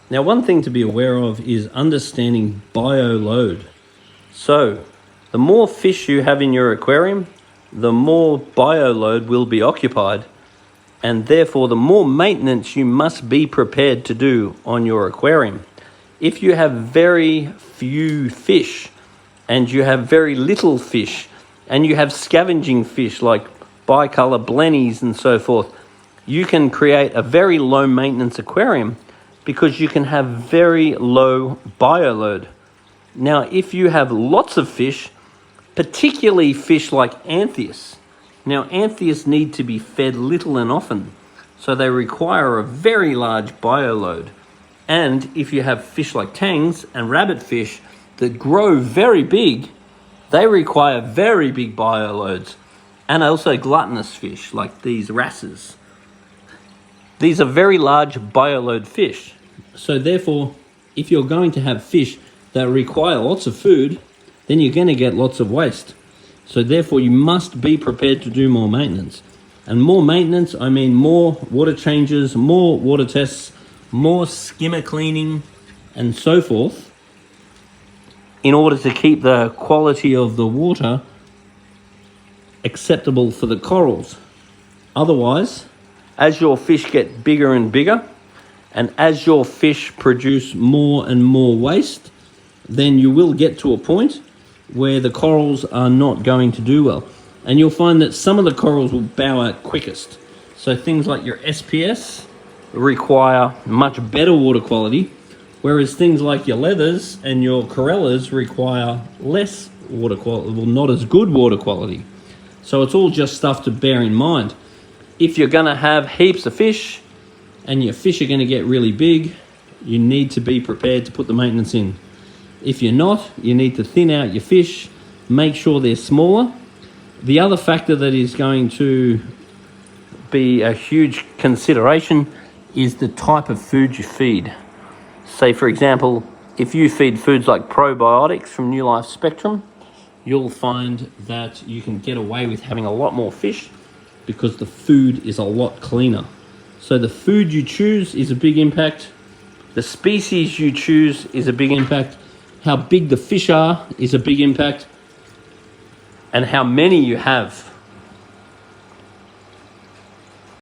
Now, one thing to be aware of is understanding bioload. So, the more fish you have in your aquarium, the more bioload will be occupied, and therefore the more maintenance you must be prepared to do on your aquarium. If you have very few fish, and you have very little fish, and you have scavenging fish like bicolor blennies and so forth, you can create a very low maintenance aquarium because you can have very low bioload. Now, if you have lots of fish, particularly fish like anthias. Now, anthias need to be fed little and often, so they require a very large bioload. And if you have fish like tangs and rabbitfish that grow very big, they require very big bioloads. And also gluttonous fish like these wrasses. These are very large bioload fish. So therefore, if you're going to have fish that require lots of food, then you're going to get lots of waste. So therefore, you must be prepared to do more maintenance. And more maintenance, I mean more water changes, more water tests, more skimmer cleaning, and so forth, in order to keep the quality of the water acceptable for the corals. Otherwise, as your fish get bigger and bigger, and as your fish produce more and more waste, then you will get to a point where the corals are not going to do well. And you'll find that some of the corals will bow out quickest. So things like your SPS require much better water quality, whereas things like your leathers and your corellas require less water quality, well, not as good water quality. So it's all just stuff to bear in mind. If you're gonna have heaps of fish and your fish are gonna get really big, you need to be prepared to put the maintenance in. If you're not, you need to thin out your fish, make sure they're smaller. The other factor that is going to be a huge consideration is the type of food you feed. Say, for example, if you feed foods like probiotics from New Life Spectrum, you'll find that you can get away with having a lot more fish because the food is a lot cleaner. So the food you choose is a big impact. The species you choose is a big impact. How big the fish are is a big impact. And how many you have